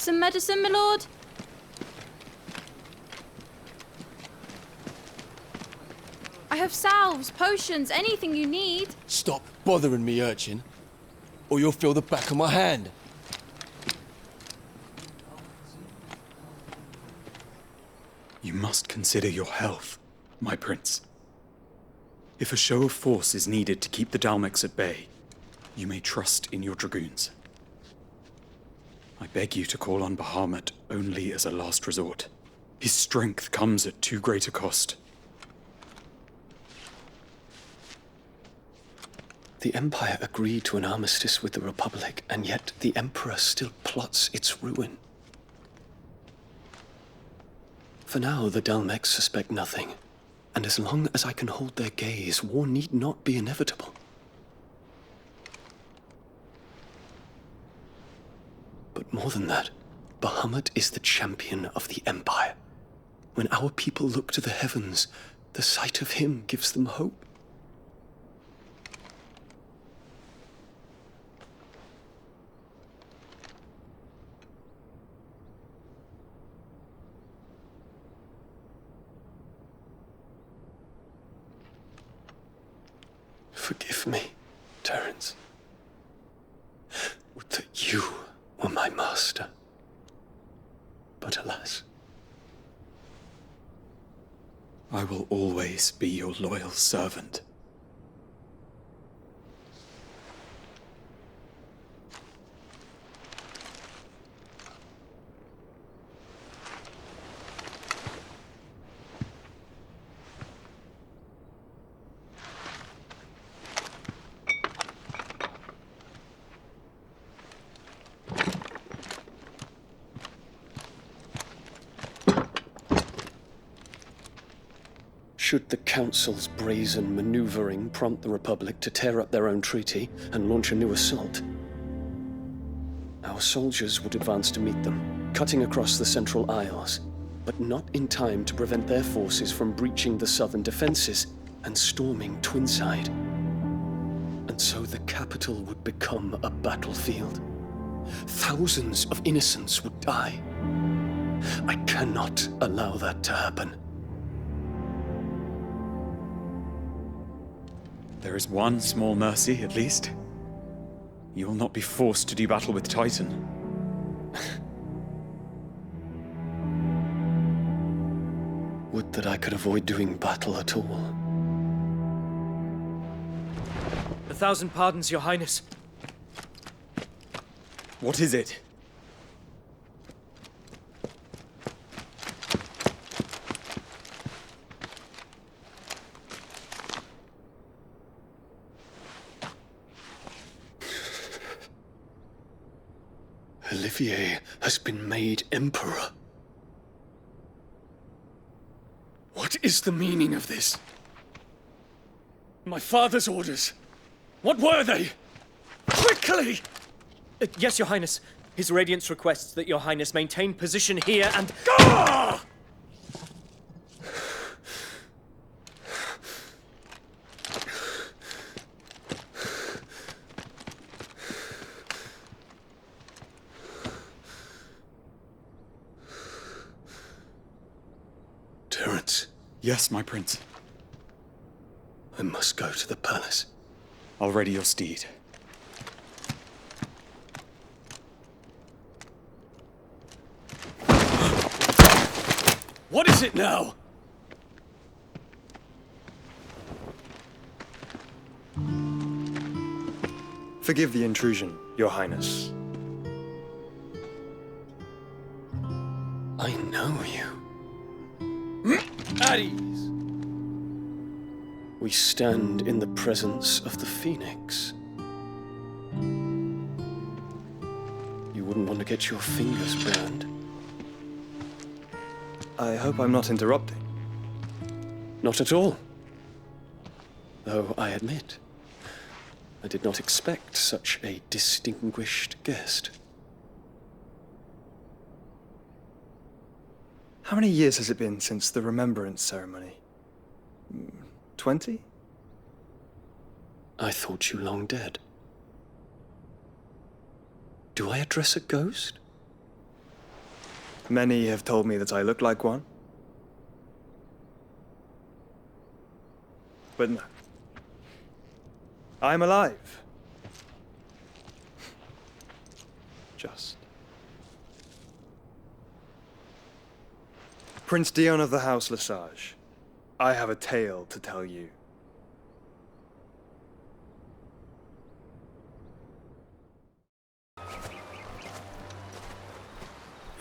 Some medicine, my lord? I have salves, potions, anything you need. Stop bothering me, urchin, or you'll feel the back of my hand. You must consider your health, my prince. If a show of force is needed to keep the Dalmecs at bay, you may trust in your dragoons. I beg you to call on Bahamut only as a last resort. His strength comes at too great a cost. The Empire agreed to an armistice with the Republic, and yet the Emperor still plots its ruin. For now, the Dalmecs suspect nothing, and as long as I can hold their gaze, war need not be inevitable. But more than that, Bahamut is the champion of the Empire. When our people look to the heavens, the sight of him gives them hope. Forgive me, Terence. Would that you were my master. But alas. I will always be your loyal servant. Should the Council's brazen maneuvering prompt the Republic to tear up their own treaty and launch a new assault, our soldiers would advance to meet them, cutting across the Central Isles, but not in time to prevent their forces from breaching the southern defenses and storming Twinside. And so the capital would become a battlefield. Thousands of innocents would die. I cannot allow that to happen. There is one small mercy, at least. You will not be forced to do battle with Titan. Would that I could avoid doing battle at all. 1,000 pardons, Your Highness. What is it? Olivier has been made Emperor. What is the meaning of this? My father's orders. What were they? Quickly! Yes, Your Highness. His Radiance requests that Your Highness maintain position here and... Ah! Terence, Yes, my prince. I must go to the palace. I'll ready your steed. What is it now? Forgive the intrusion, Your Highness. I know you. At ease. We stand in the presence of the Phoenix. You wouldn't want to get your fingers burned. I hope I'm not interrupting. Not at all. Though I admit, I did not expect such a distinguished guest. How many years has it been since the Remembrance ceremony? 20? I thought you long dead. Do I address a ghost? Many have told me that I look like one. But no. I'm alive. Just. Prince Dion of the House Lesage, I have a tale to tell you.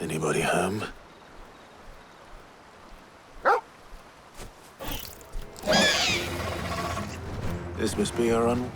Anybody home? This must be our run.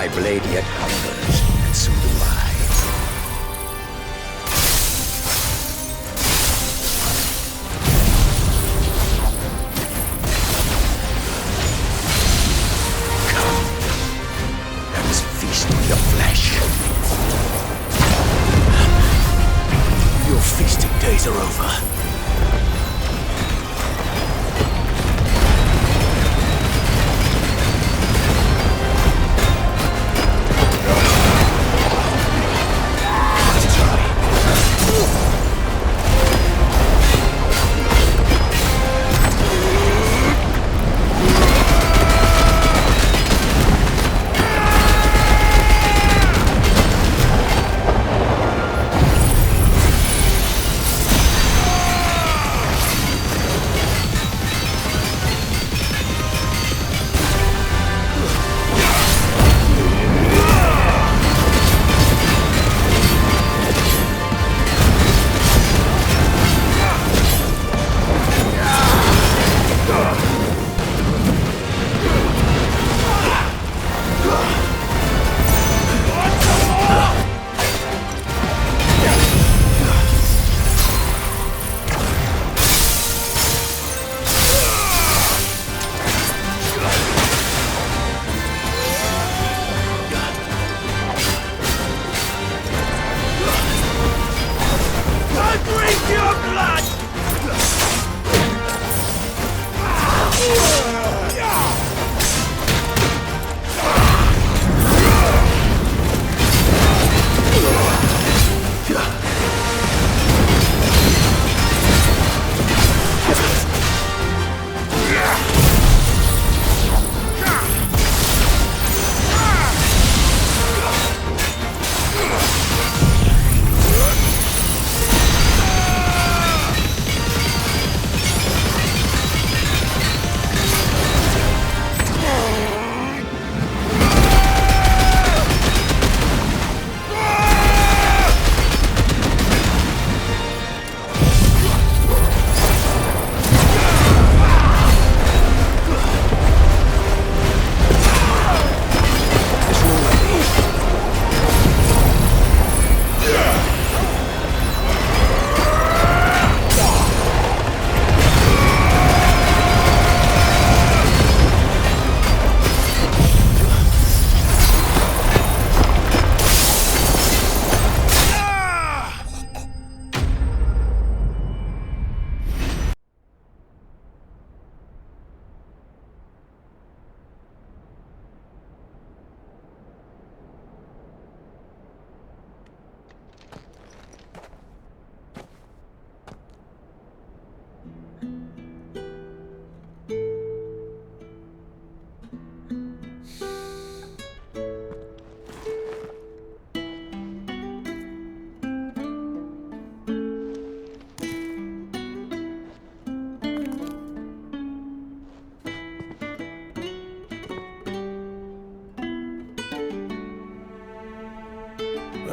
My blade yet hungers, and so do I. Come, let us feast on your flesh. Your feasting days are over.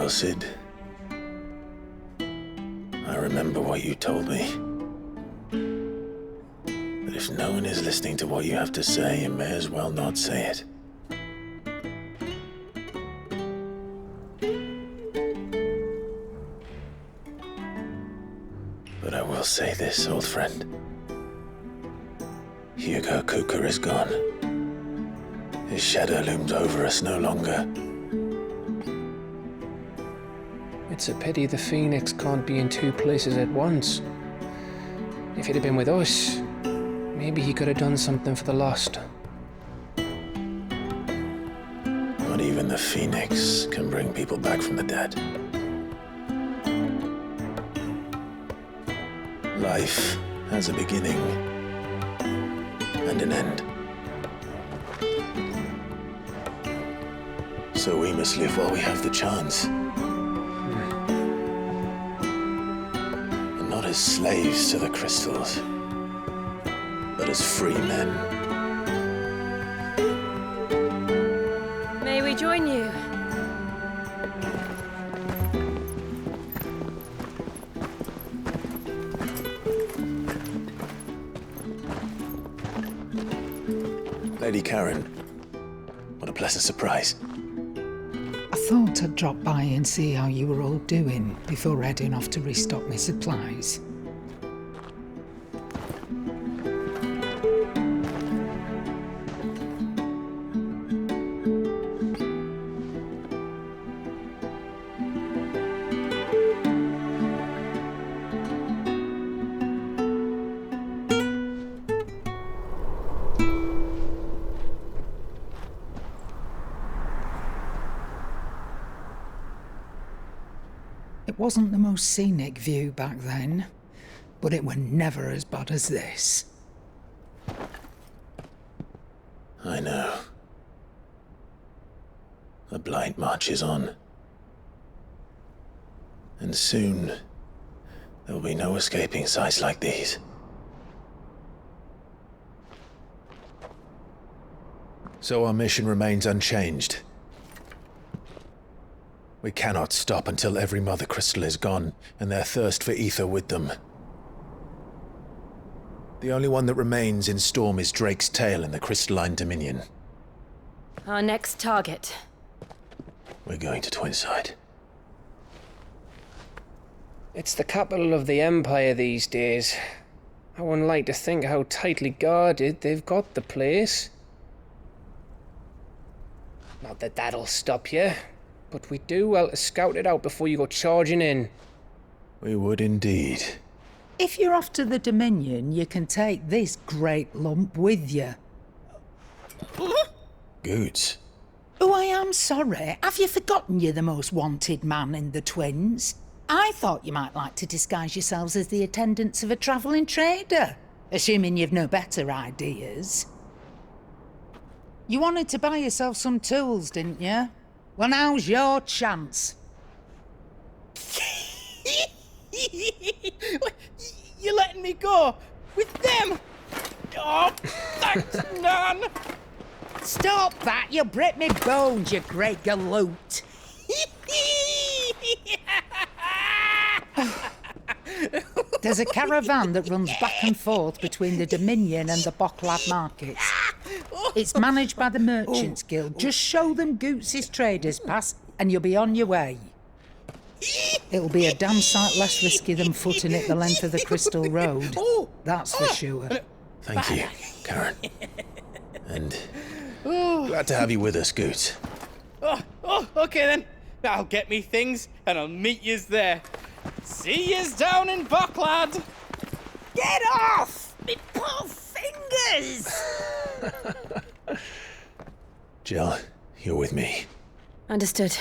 Well, Sid, I remember what you told me. But if no one is listening to what you have to say, you may as well not say it. But I will say this, old friend. Hugo Cooker is gone. His shadow looms over us no longer. It's a pity the Phoenix can't be in two places at once. If he'd have been with us, maybe he could have done something for the lost. Not even the Phoenix can bring people back from the dead. Life has a beginning and an end. So we must live while we have the chance. And not as slaves to the crystals, but as free men. May we join you? Lady Karen, what a pleasant surprise. I thought I'd drop by and see how you were all doing before heading off to restock my supplies. It wasn't the most scenic view back then, but it were never as bad as this. I know. The Blight marches on. And soon, there'll be no escaping sights like these. So our mission remains unchanged. We cannot stop until every Mother Crystal is gone, and their thirst for ether with them. The only one that remains in Storm is Drake's tail in the Crystalline Dominion. Our next target. We're going to Twinside. It's the capital of the Empire these days. I wouldn't like to think how tightly guarded they've got the place. Not that that'll stop you, but we'd do well to scout it out before you go charging in. We would indeed. If you're off to the Dominion, you can take this great lump with you. Goods. Oh, I am sorry. Have you forgotten you're the most wanted man in the Twins? I thought you might like to disguise yourselves as the attendants of a travelling trader, assuming you've no better ideas. You wanted to buy yourself some tools, didn't you? Well, now's your chance. You're letting me go with them? Oh, thanks, Nan. Stop that! You'll break me bones, you great galoot. There's a caravan that runs back and forth between the Dominion and the Bocklad markets. It's managed by the Merchants Guild. Just show them Goots' traders pass and you'll be on your way. It'll be a damn sight less risky than footing it the length of the Crystal Road. That's for sure. Thank you, Karen. And glad to have you with us, Goots. Okay then. I'll get me things and I'll meet yous there. See yous down in Bocklad. Get off! Me poor fingers! Jill, you're with me. Understood.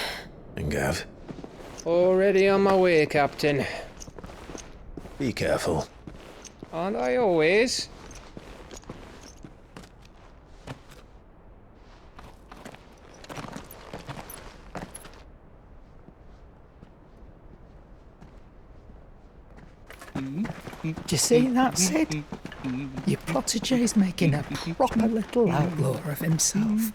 And Gav, Already on my way, Captain. be careful. Aren't I always? Do you see that, Sid? Your protégé's making a proper little outlaw of himself.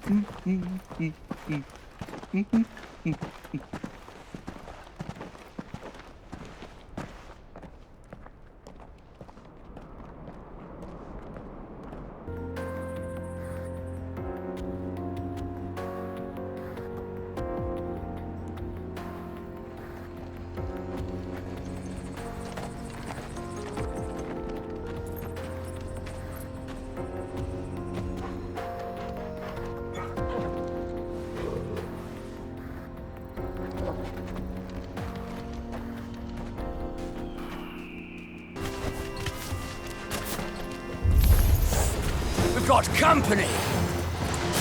got company!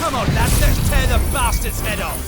Come on, lads, let's tear the bastard's head off!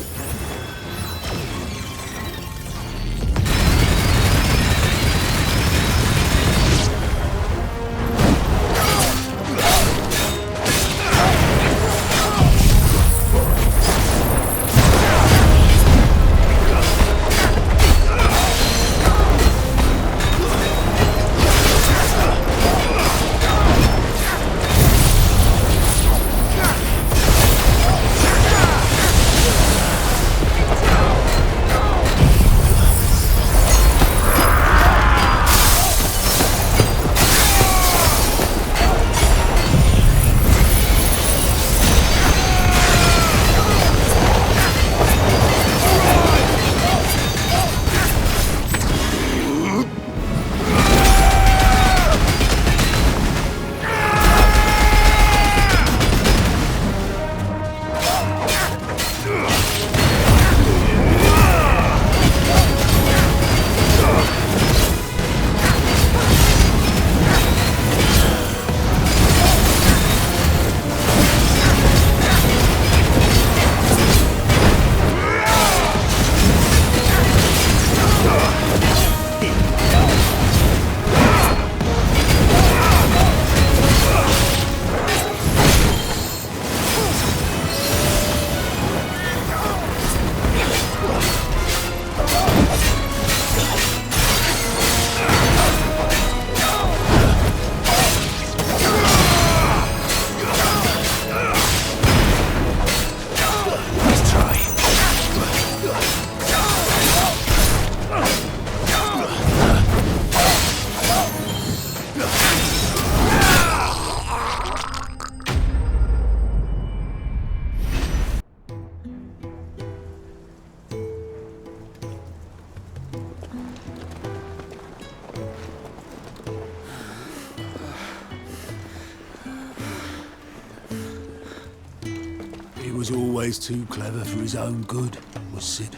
He was always too clever for his own good, was Sid.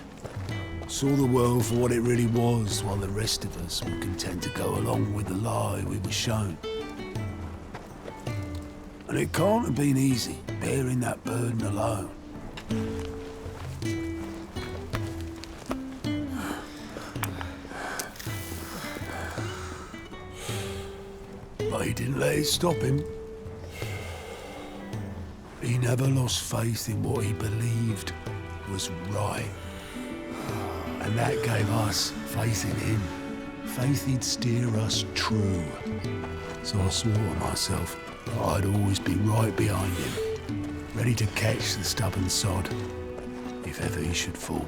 Saw the world for what it really was, while the rest of us were content to go along with the lie we were shown. And it can't have been easy, bearing that burden alone. But he didn't let it stop him. He never lost faith in what he believed was right. And that gave us faith in him. Faith he'd steer us true. So I swore to myself that I'd always be right behind him, ready to catch the stubborn sod, if ever he should fall.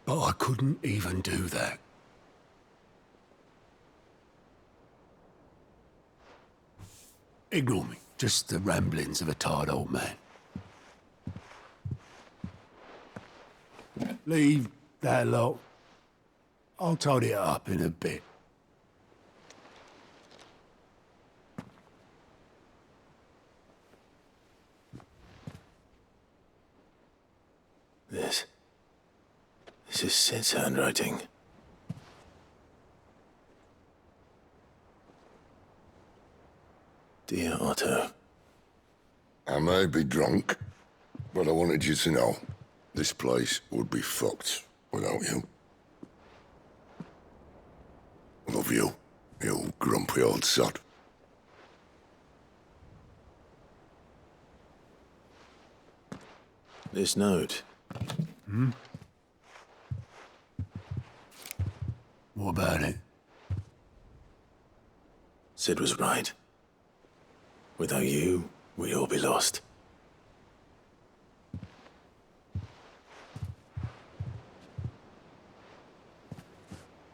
But I couldn't even do that. Ignore me. Just the ramblings of a tired old man. Leave that lot. I'll tidy it up in a bit. This is Sid's handwriting. Dear Otto. I may be drunk, but I wanted you to know this place would be fucked without you. Love you, you grumpy old sod. This note. Hmm? What about it? Sid was right. Without you, we'd all be lost.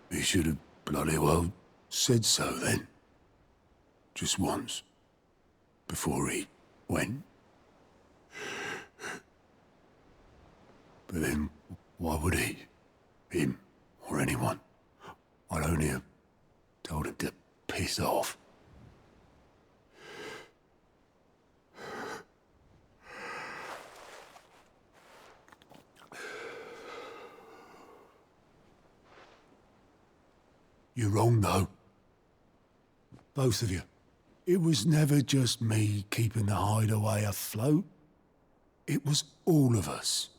He should have bloody well said so then. Just once. Before he went. But then, why would he? Him, or anyone? I'd only have told him to piss off. You're wrong, though. Both of you. It was never just me keeping the hideaway afloat. It was all of us.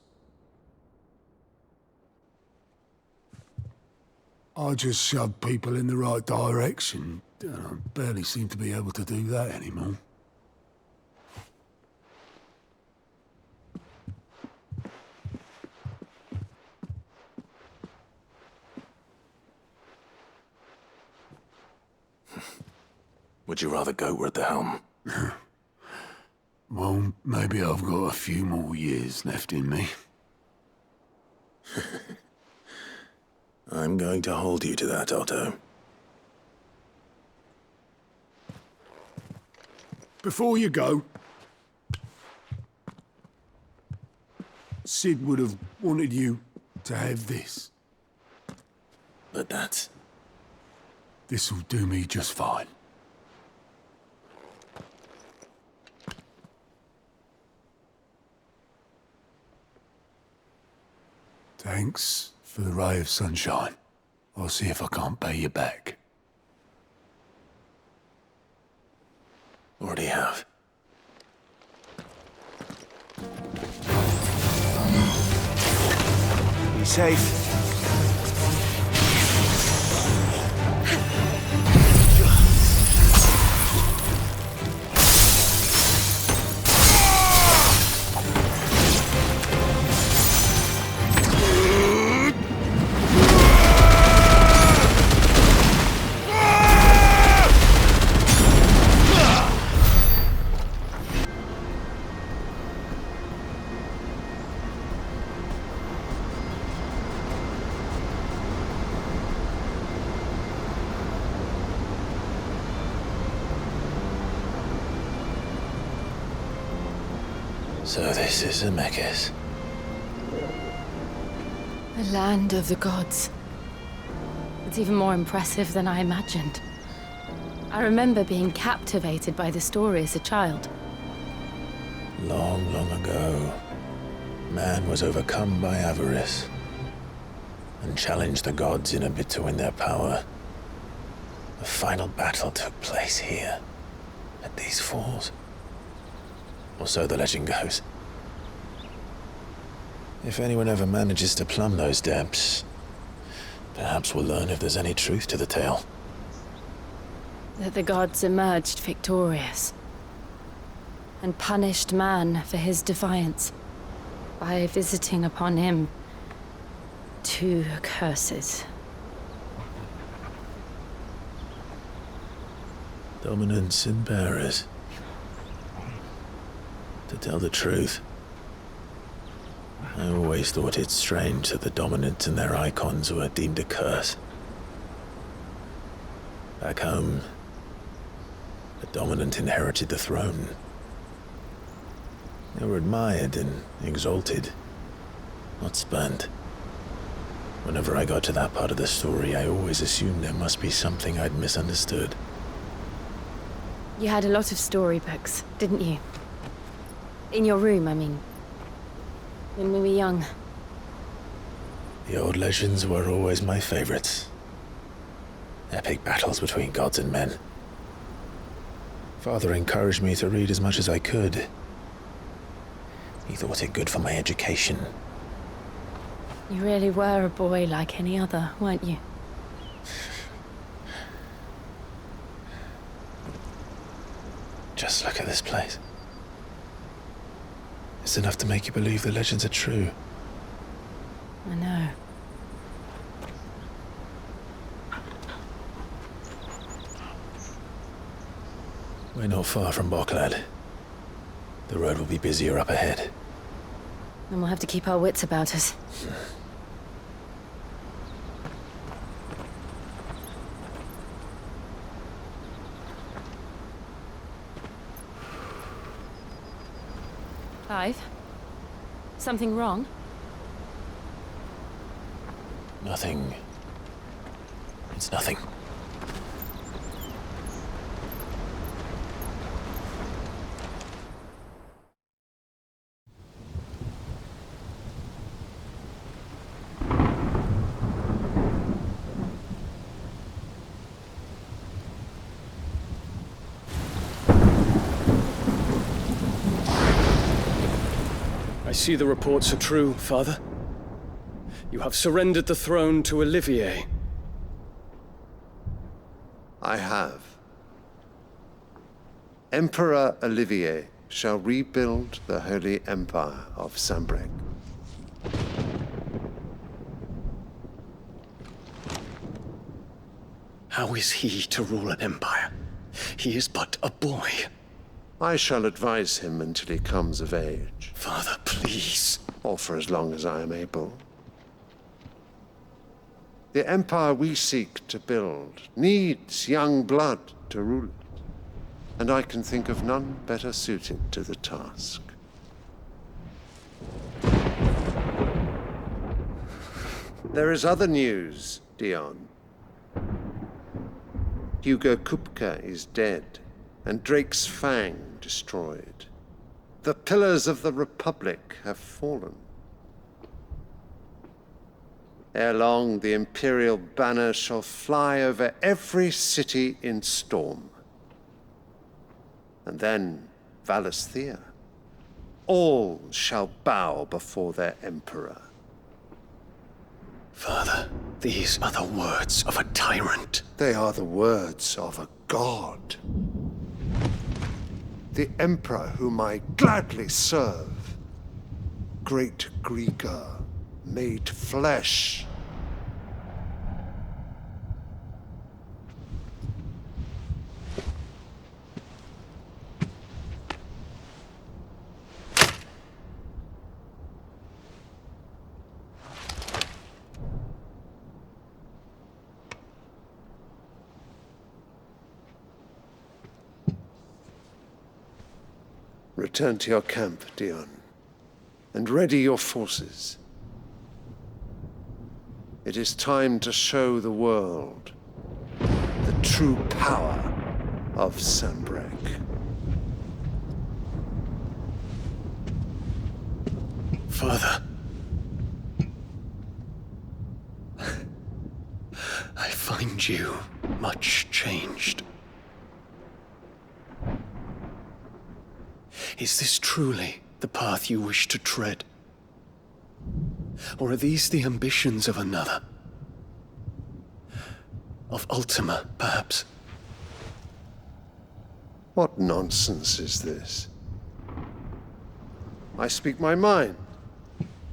I just shoved people in the right direction. I barely seem to be able to do that anymore. Would you rather goat at the helm? Well, maybe I've got a few more years left in me. I'm going to hold you to that, Otto. Before you go, Sid would have wanted you to have this. But that's... This'll do me just fine. Thanks for the ray of sunshine. I'll see if I can't pay you back. Already have. Be safe. So this is Zemeckis. The land of the gods. It's even more impressive than I imagined. I remember being captivated by the story as a child. Long, long ago, man was overcome by avarice and challenged the gods in a bid to win their power. The final battle took place here, at these falls. Or so the legend goes. If anyone ever manages to plumb those depths, perhaps we'll learn if there's any truth to the tale. That the gods emerged victorious and punished man for his defiance by visiting upon him 2 curses. Dominance and bearers. To tell the truth, I always thought it strange that the dominant and their icons were deemed a curse. Back home, the dominant inherited the throne. They were admired and exalted, not spurned. Whenever I got to that part of the story, I always assumed there must be something I'd misunderstood. You had a lot of storybooks, didn't you? In your room, I mean. When we were young. The old legends were always my favorites. Epic battles between gods and men. Father encouraged me to read as much as I could. He thought it good for my education. You really were a boy like any other, weren't you? Just look at this place. It's enough to make you believe the legends are true. I know. We're not far from Boklad. The road will be busier up ahead. And we'll have to keep our wits about us. Clive? Something wrong? Nothing. It's nothing. see the reports are true, Father. You have surrendered the throne to Olivier. I have. Emperor Olivier shall rebuild the Holy Empire of Sambrec. How is he to rule an empire? He is but a boy. I shall advise him until he comes of age. Father, please. Or for as long as I am able. The empire we seek to build needs young blood to rule it, and I can think of none better suited to the task. There is other news, Dion. Hugo Kupka is dead, and Drake's Fang destroyed. The pillars of the Republic have fallen. Ere long, the Imperial banner shall fly over every city in Storm. And then, Valisthea. All shall bow before their Emperor. Father, these are the words of a tyrant. They are the words of a god. The Emperor whom I gladly serve. Great Greager, made flesh. Return to your camp, Dion, and ready your forces. It is time to show the world the true power of Sambrec. Father. I find you much changed. Is this truly the path you wish to tread? Or are these the ambitions of another? Of Ultima, perhaps? What nonsense is this? I speak my mind,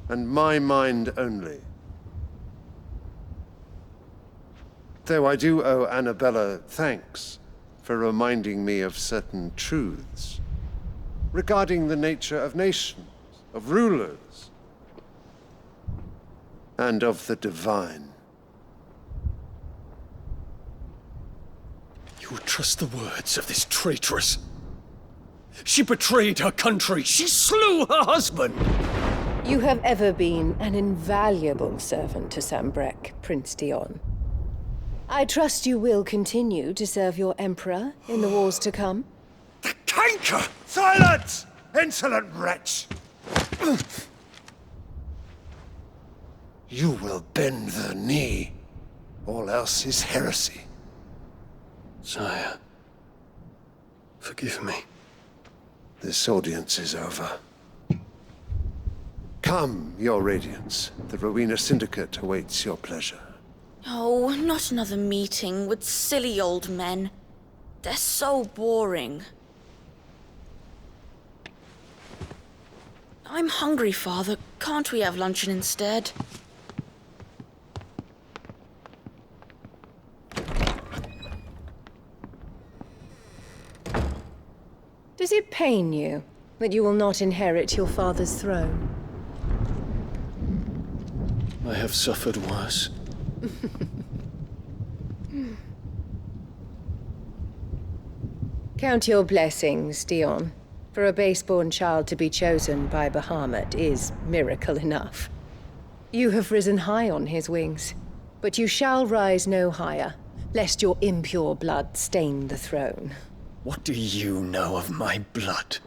and my mind only. Though I do owe Annabella thanks for reminding me of certain truths regarding the nature of nations, of rulers, and of the divine. You would trust the words of this traitress? She betrayed her country. She slew her husband. You have ever been an invaluable servant to Sambrec, Prince Dion. I trust you will continue to serve your Emperor in the wars to come. The canker! Silence! Insolent wretch! You will bend the knee. All else is heresy. Sire, forgive me. This audience is over. Come, your Radiance. The Rowena Syndicate awaits your pleasure. Oh, not another meeting with silly old men. They're so boring. I'm hungry, Father. Can't we have luncheon instead? Does it pain you that you will not inherit your father's throne? I have suffered worse. Count your blessings, Dion. For a base-born child to be chosen by Bahamut is miracle enough. You have risen high on his wings, but you shall rise no higher, lest your impure blood stain the throne. What do you know of my blood?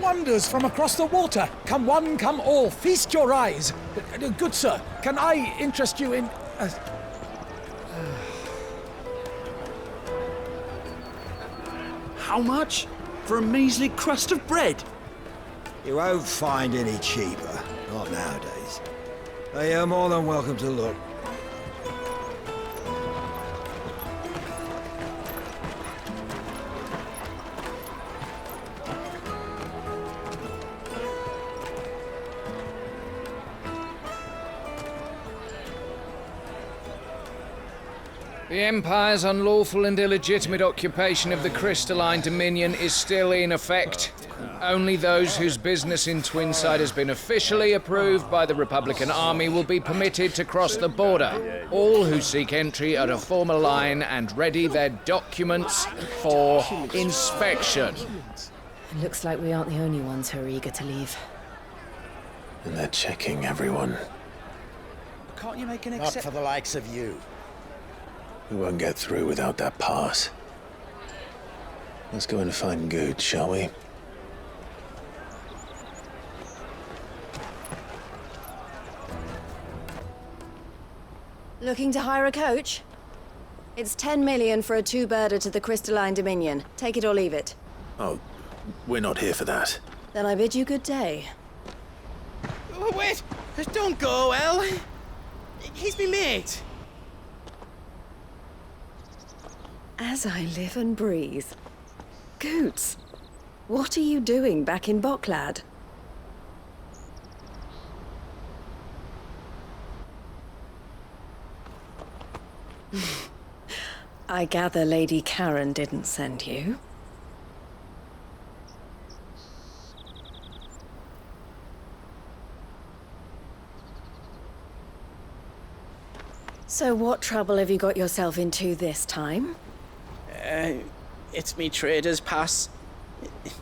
Wonders from across the water. Come one, come all. Feast your eyes. Good sir, can I interest you in... How much? For a measly crust of bread? You won't find any cheaper. Not nowadays. But you're more than welcome to look. The Empire's unlawful and illegitimate occupation of the crystalline dominion is still in effect. Only those whose business in Twinside has been officially approved by the Republican Army will be permitted to cross the border. All who seek entry are to form a line and ready their documents for inspection. It looks like we aren't the only ones who are eager to leave. And they're checking everyone. Can't you make an Not for the likes of you. We won't get through without that pass. Let's go and find Gooch, shall we? Looking to hire a coach? It's 10 million for a two-birder to the Crystalline Dominion. Take it or leave it. Oh, we're not here for that. Then I bid you good day. Oh, wait! Don't go, El! He's me mate! As I live and breathe. Goots, what are you doing back in Bocklad? I gather Lady Karen didn't send you. So what trouble have you got yourself into this time? It's me trader's pass.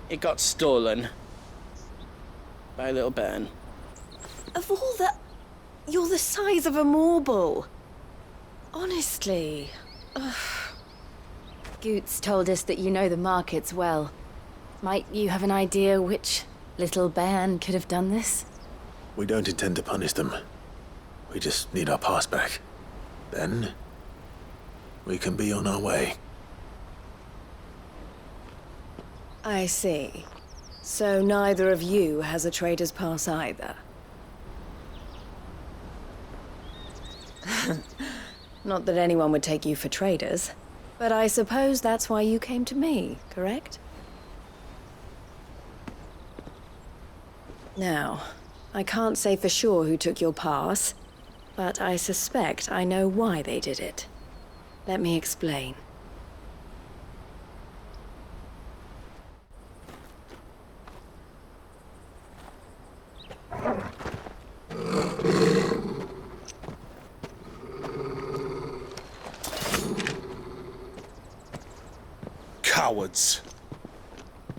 It got stolen. By a little bairn. Of all the... You're the size of a marble. Honestly. Ugh. Goots told us that you know the markets well. Might you have an idea which little bairn could have done this? We don't intend to punish them. We just need our pass back. Then, we can be on our way. I see. So neither of you has a trader's pass either. Not that anyone would take you for traders, but I suppose that's why you came to me, correct? Now, I can't say for sure who took your pass, but I suspect I know why they did it. Let me explain. Cowards!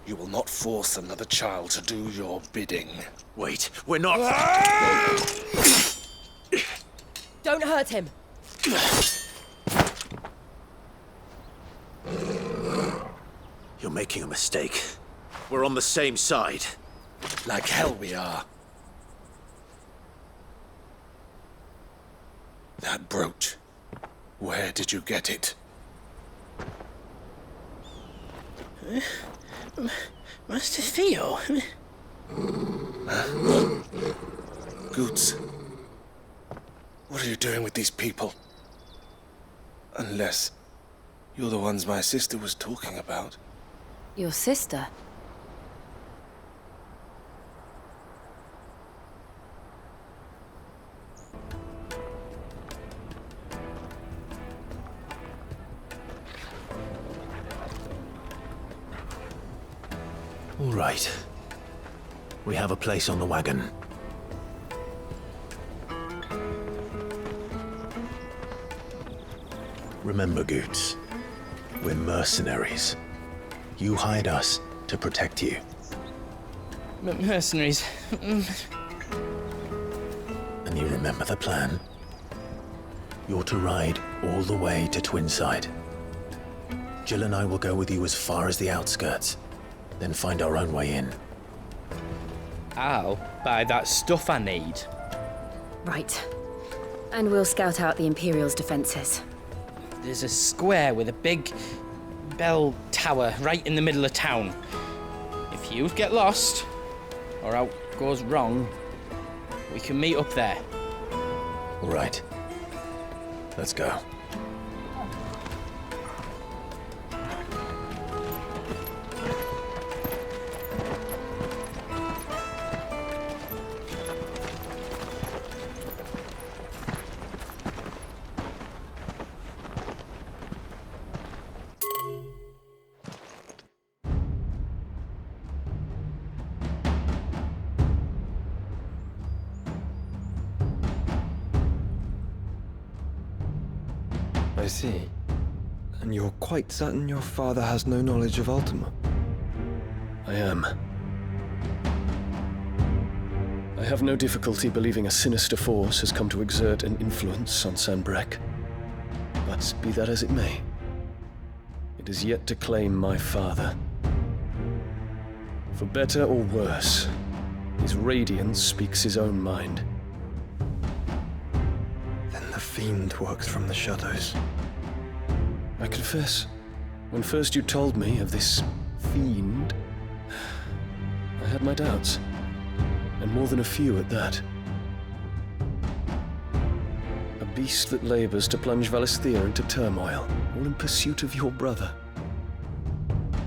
You will not force another child to do your bidding. Wait, we're not... Don't hurt him! You're making a mistake. We're on the same side. Like hell we are. That brooch. Where did you get it? Master Theo? Goots. What are you doing with these people? Unless you're the ones my sister was talking about. Your sister? All right. We have a place on the wagon. Remember, Goots, we're mercenaries. You hired us to protect you. Mercenaries? And you remember the plan? You're to ride all the way to Twinside. Jill and I will go with you as far as the outskirts, then find our own way in. I'll buy that stuff I need. Right. And we'll scout out the Imperial's defenses. There's a square with a big bell tower right in the middle of town. If you get lost, or out goes wrong, we can meet up there. All right. Let's go. I see. And you're quite certain your father has no knowledge of Ultima? I am. I have no difficulty believing a sinister force has come to exert an influence on Sanbreque. But be that as it may, it is yet to claim my father. For better or worse, his radiance speaks his own mind. Then the Fiend works from the shadows. I confess, when first you told me of this Fiend, I had my doubts. And more than a few at that. A beast that labors to plunge Valisthea into turmoil, all in pursuit of your brother.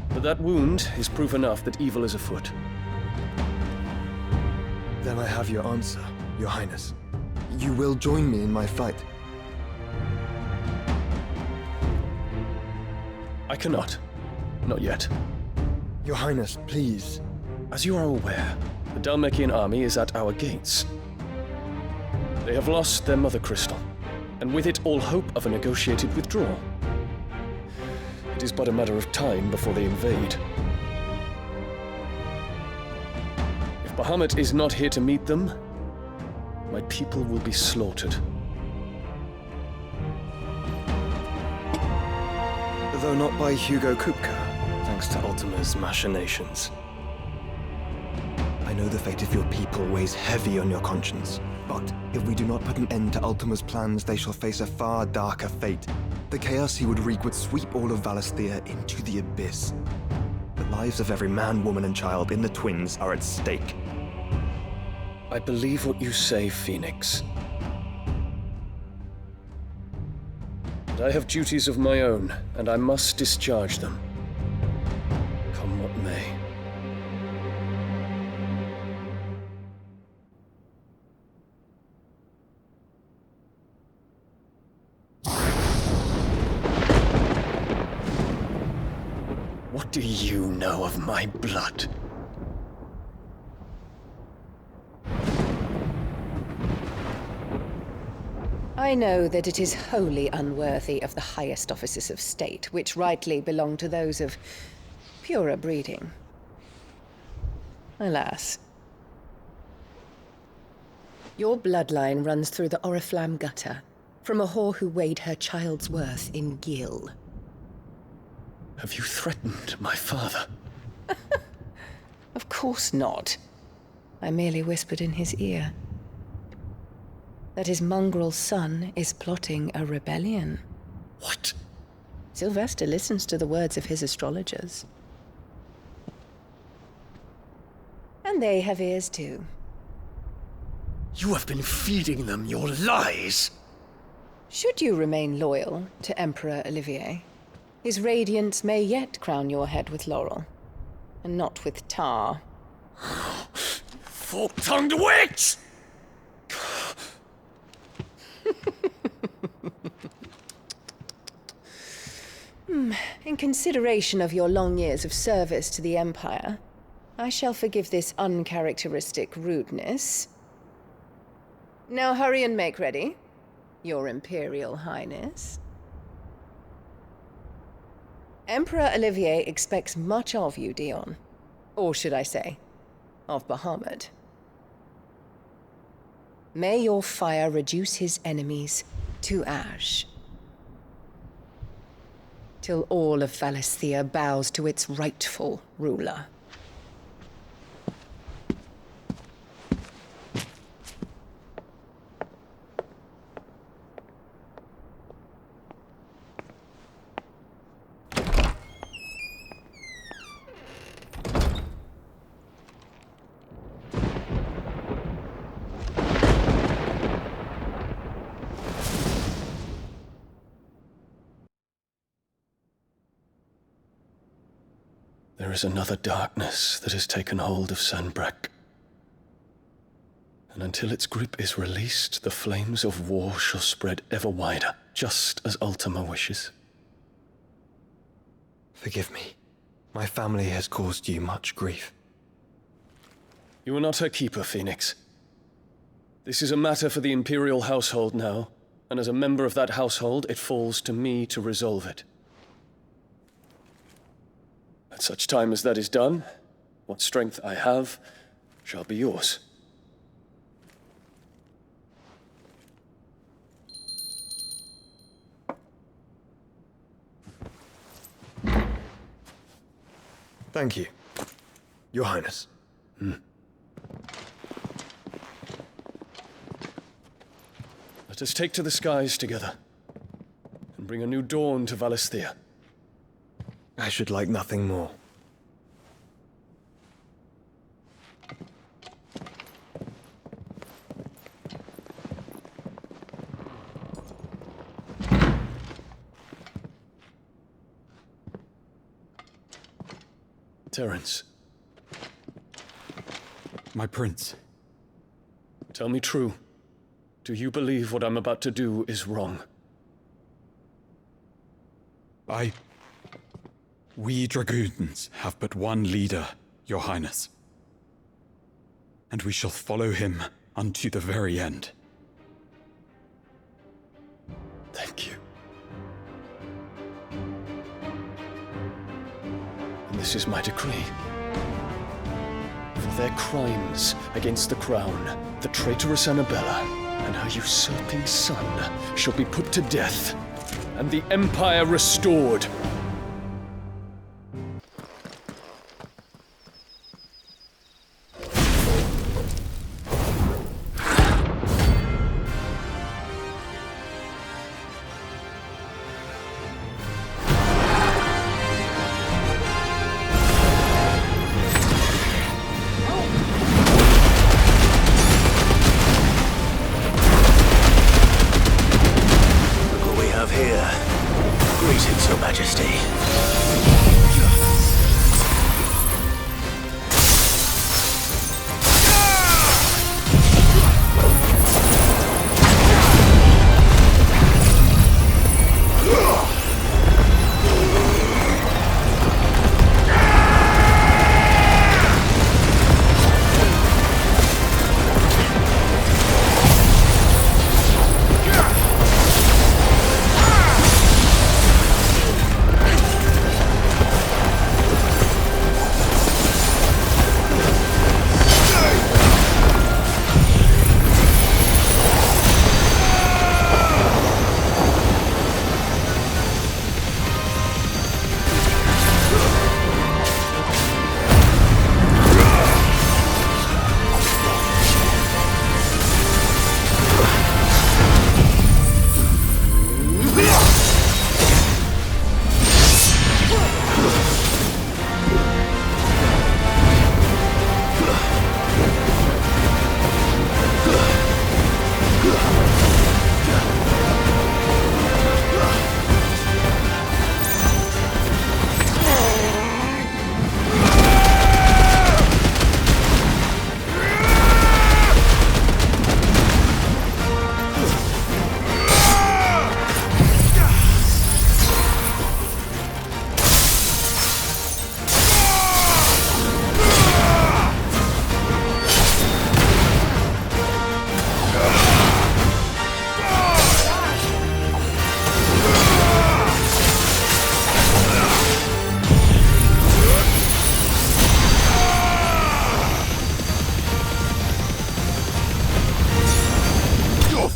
But that wound is proof enough that evil is afoot. Then I have your answer, Your Highness. You will join me in my fight. I cannot. Not yet. Your Highness, please. As you are aware, the Dhalmekian army is at our gates. They have lost their mother crystal, and with it all hope of a negotiated withdrawal. It is but a matter of time before they invade. If Bahamut is not here to meet them, my people will be slaughtered. Though not by Hugo Kupka, thanks to Ultima's machinations. I know the fate of your people weighs heavy on your conscience, but if we do not put an end to Ultima's plans, they shall face a far darker fate. The chaos he would wreak would sweep all of Valisthea into the abyss. The lives of every man, woman, and child in the Twins are at stake. I believe what you say, Phoenix. But I have duties of my own, and I must discharge them. Come what may. What do you know of my blood? I know that it is wholly unworthy of the highest offices of state, which rightly belong to those of purer breeding. Alas. Your bloodline runs through the Oriflamme gutter, from a whore who weighed her child's worth in gil. Have you threatened my father? Of course not. I merely whispered in his ear that his mongrel son is plotting a rebellion. What? Sylvester listens to the words of his astrologers. And they have ears too. You have been feeding them your lies! Should you remain loyal to Emperor Olivier, his radiance may yet crown your head with laurel, and not with tar. Fork-tongued witch! In consideration of your long years of service to the Empire, I shall forgive this uncharacteristic rudeness. Now hurry and make ready, Your Imperial Highness. Emperor Olivier expects much of you, Dion. Or should I say, of Bahamut. May your fire reduce his enemies to ash, till all of Valisthea bows to its rightful ruler. There is another darkness that has taken hold of Sanbreque. And until its grip is released, the flames of war shall spread ever wider, just as Ultima wishes. Forgive me. My family has caused you much grief. You are not her keeper, Phoenix. This is a matter for the Imperial household now, and as a member of that household, it falls to me to resolve it. At such time as that is done, what strength I have shall be yours. Thank you, Your Highness. Let us take to the skies together, and bring a new dawn to Valisthea. I should like nothing more. Terence. My prince. Tell me true. Do you believe what I'm about to do is wrong? We dragoons have but one leader, Your Highness. And we shall follow him unto the very end. Thank you. And this is my decree. For their crimes against the crown, the traitorous Annabella and her usurping son shall be put to death, and the Empire restored.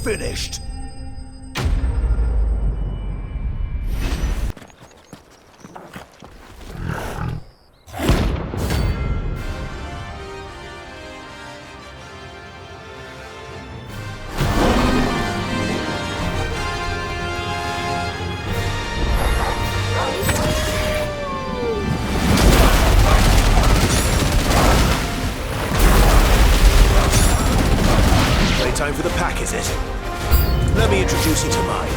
Finished. Playtime for the pack, is it? Let me introduce you to mine.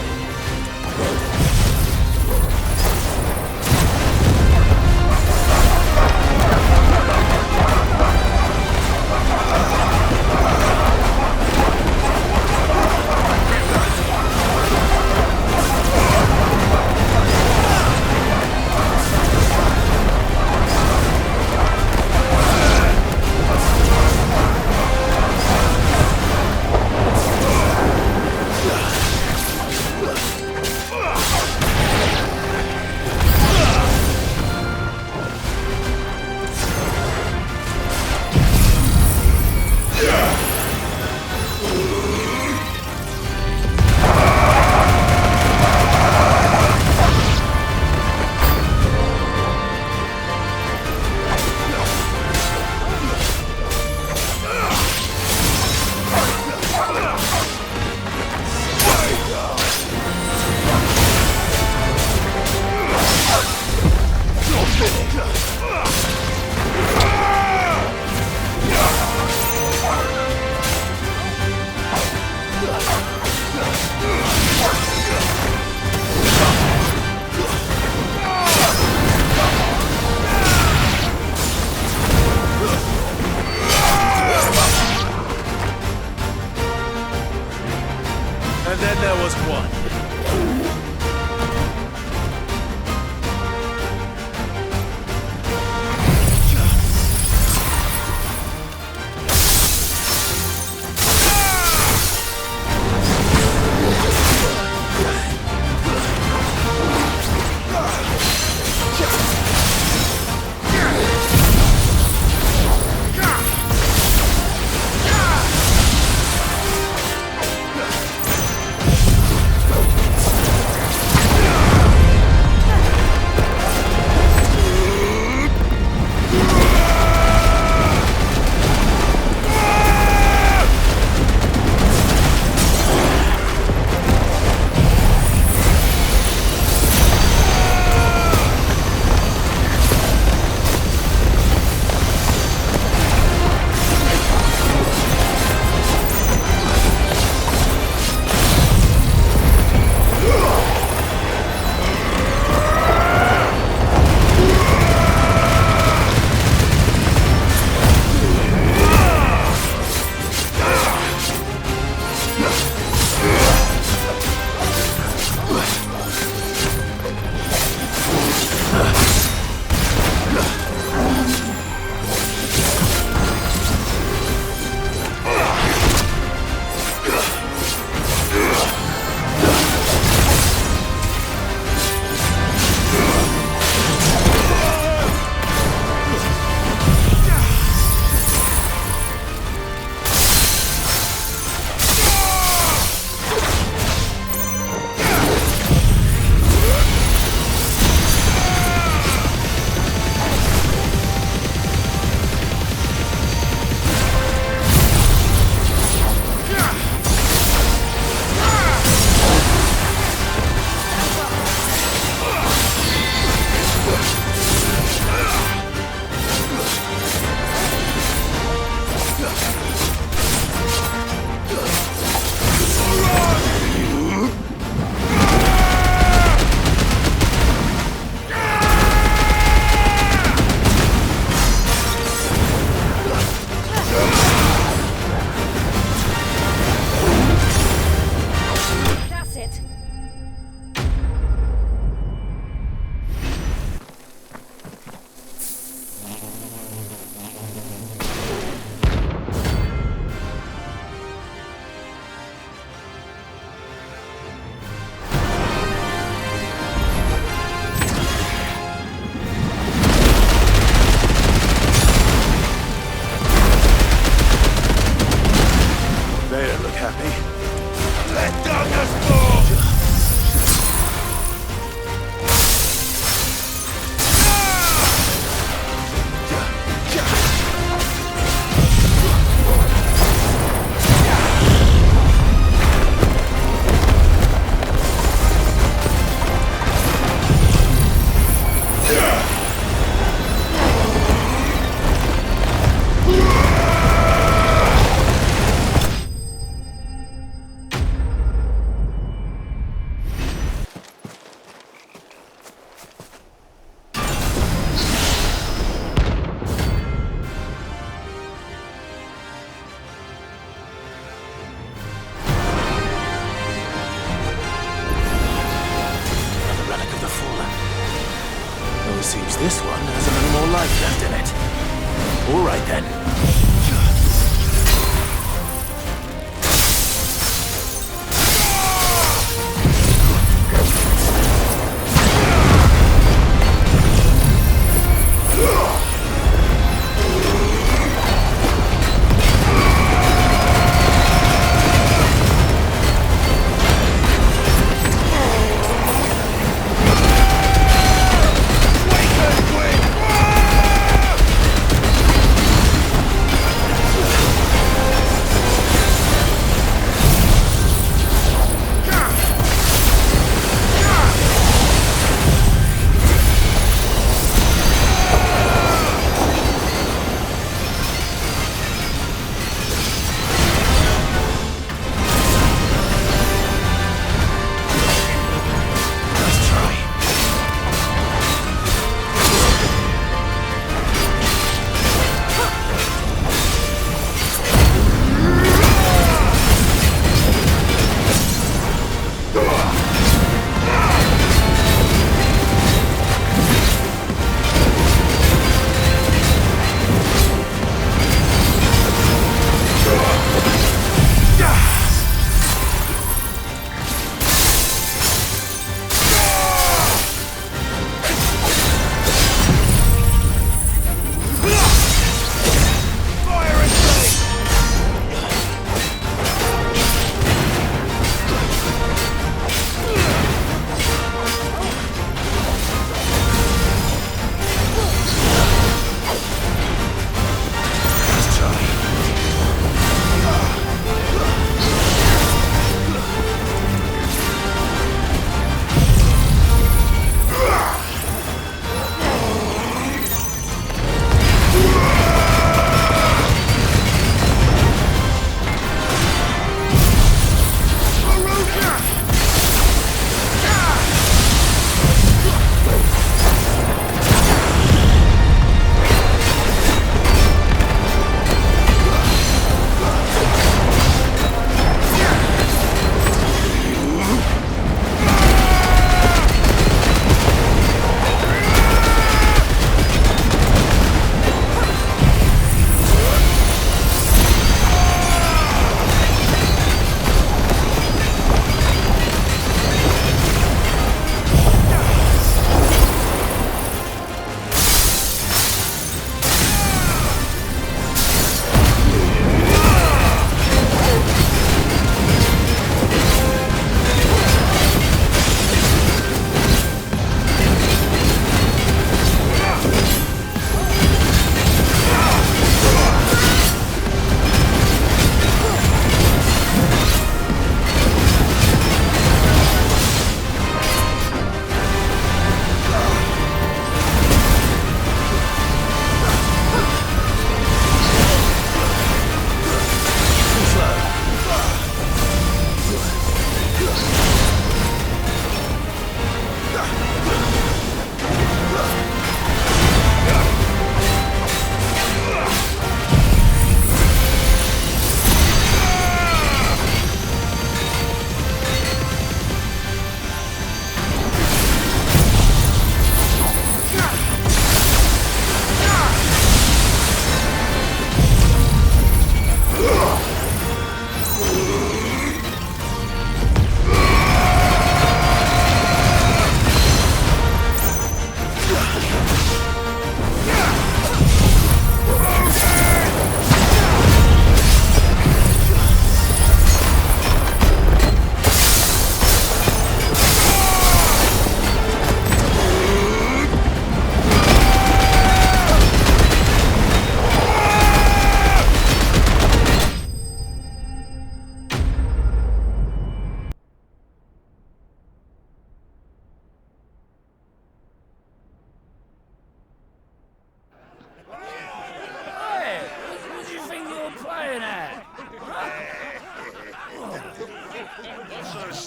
more life left in it. All right then.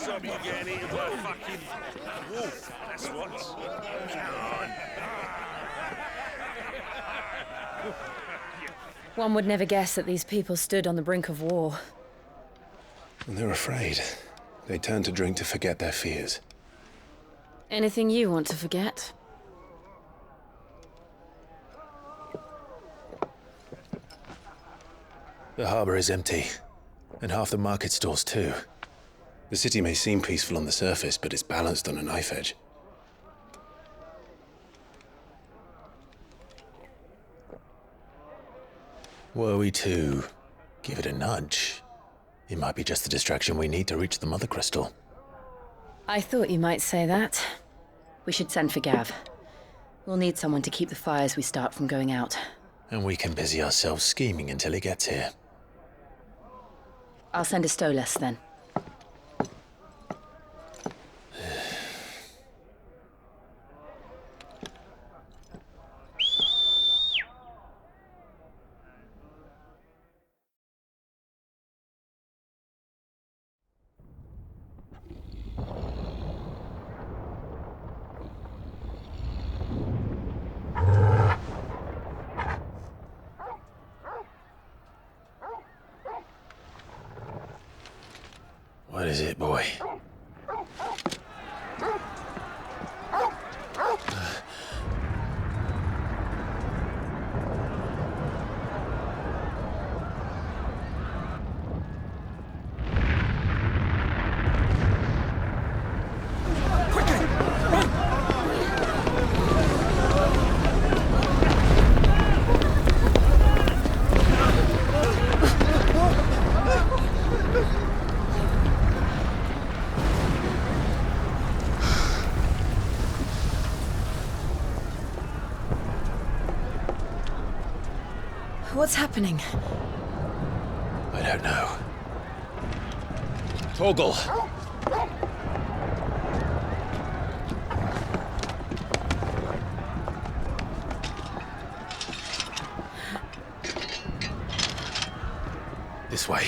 stop you getting eaten by a fucking wolf, that's what. Come on. One would never guess that these people stood on the brink of war. And they're afraid. They turn to drink to forget their fears. Anything you want to forget? The harbor is empty, and half the market stalls too. The city may seem peaceful on the surface, but it's balanced on a knife edge. Were we to give it a nudge, it might be just the distraction we need to reach the Mother Crystal. I thought you might say that. We should send for Gav. We'll need someone to keep the fires we start from going out. And we can busy ourselves scheming until he gets here. I'll send a Stolas then. What is it, boy? What's happening? I don't know. Torgal! This way.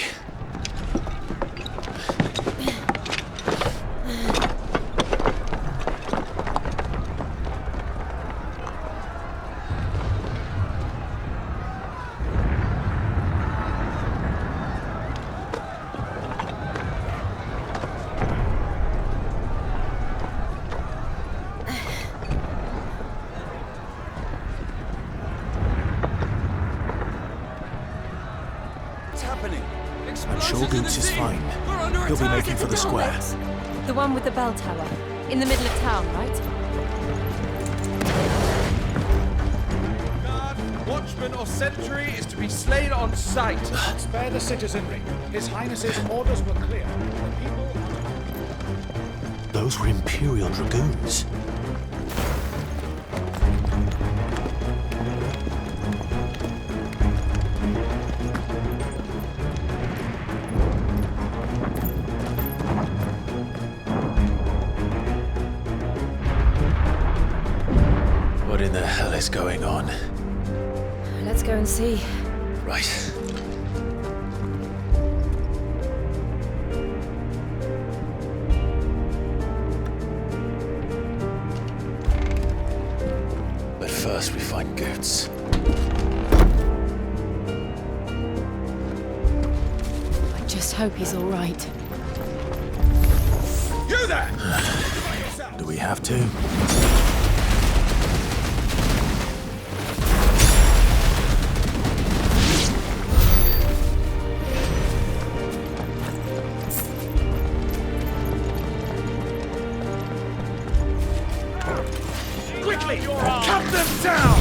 I'm sure Goots is fine. He'll be making for the square. The one with the bell tower. In the middle of town, right? Guard, watchman or sentry is to be slain on sight. Spare the citizenry. His Highness's orders were clear. The people... Those were Imperial Dragoons. What in the hell is going on? Let's go and see. Right. But first we find Goots. I just hope he's all right. You there! Do we have to? Quickly! Cut them down!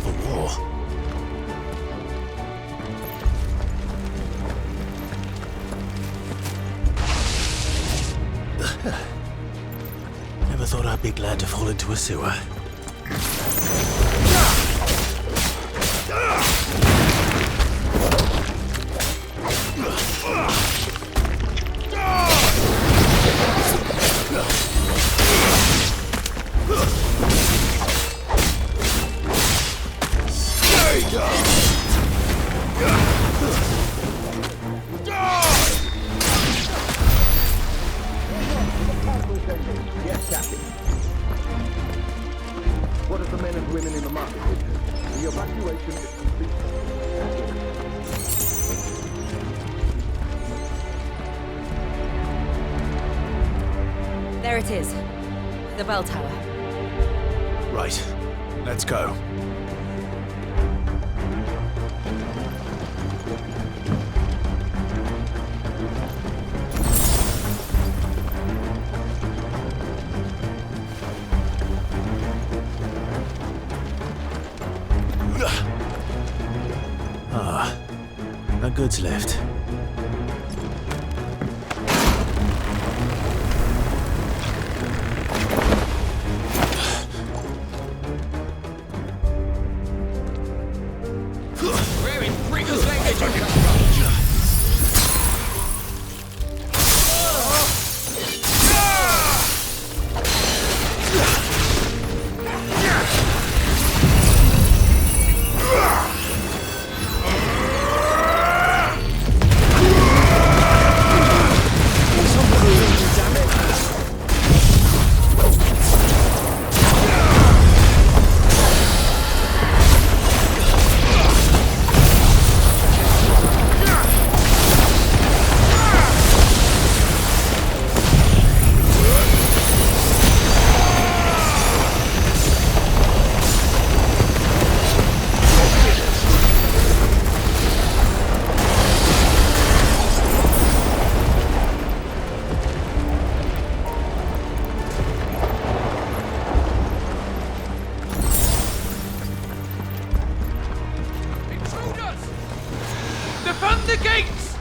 civil war. Never thought I'd be glad to fall into a sewer. Yes, Captain. What of the men and women in the market? The evacuation is complete. There it is. The bell tower. Right. Let's go. Ah, a goods lift. Where in Pringle's name did you come from? Defend the gates!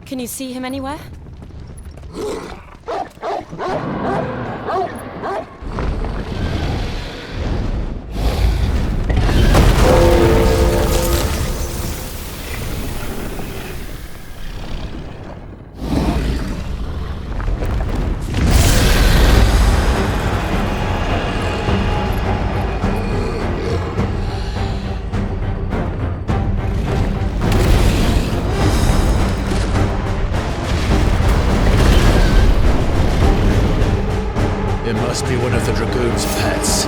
Can you see him anywhere? It must be one of the Dragoon's pets.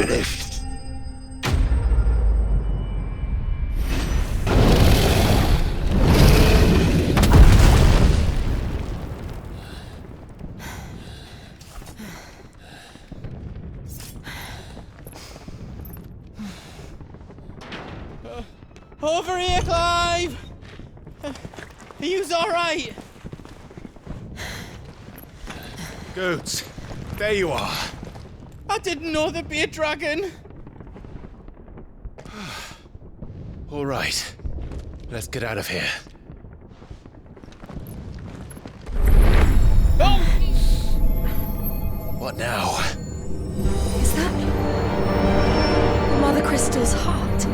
finished. Over here, Clive! Are you alright? Goods, there you are. I didn't know there'd be a dragon. All right, let's get out of here. Oh! What now? Is that Mother Crystal's heart?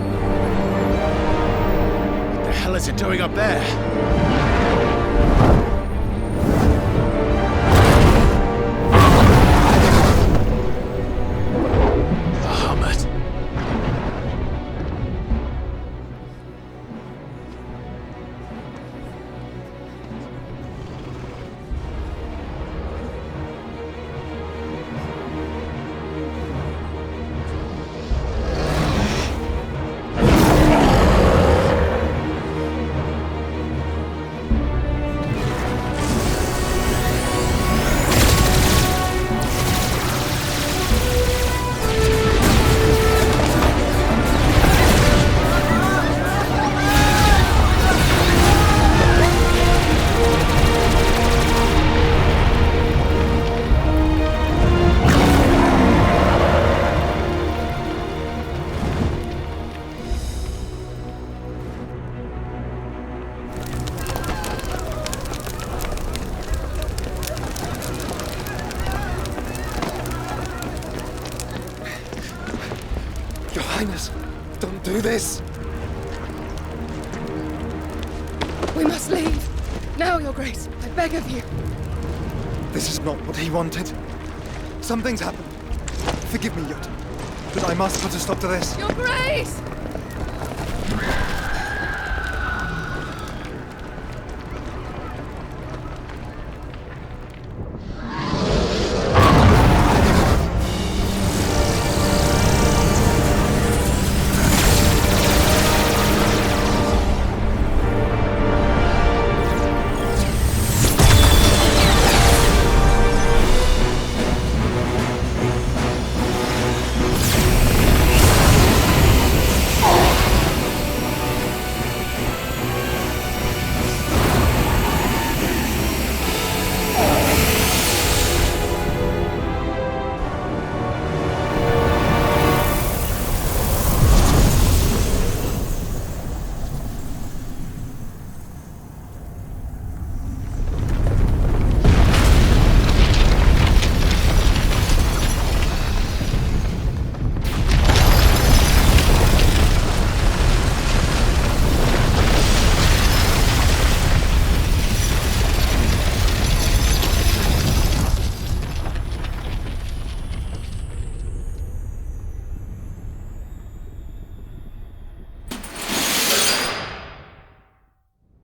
What the hell is it doing up there? Bahamut. Your Highness, don't do this! We must leave. Now, Your Grace. I beg of you. This is not what he wanted. Something's happened. Forgive me, Yot, but I must put a stop to this. Your Grace!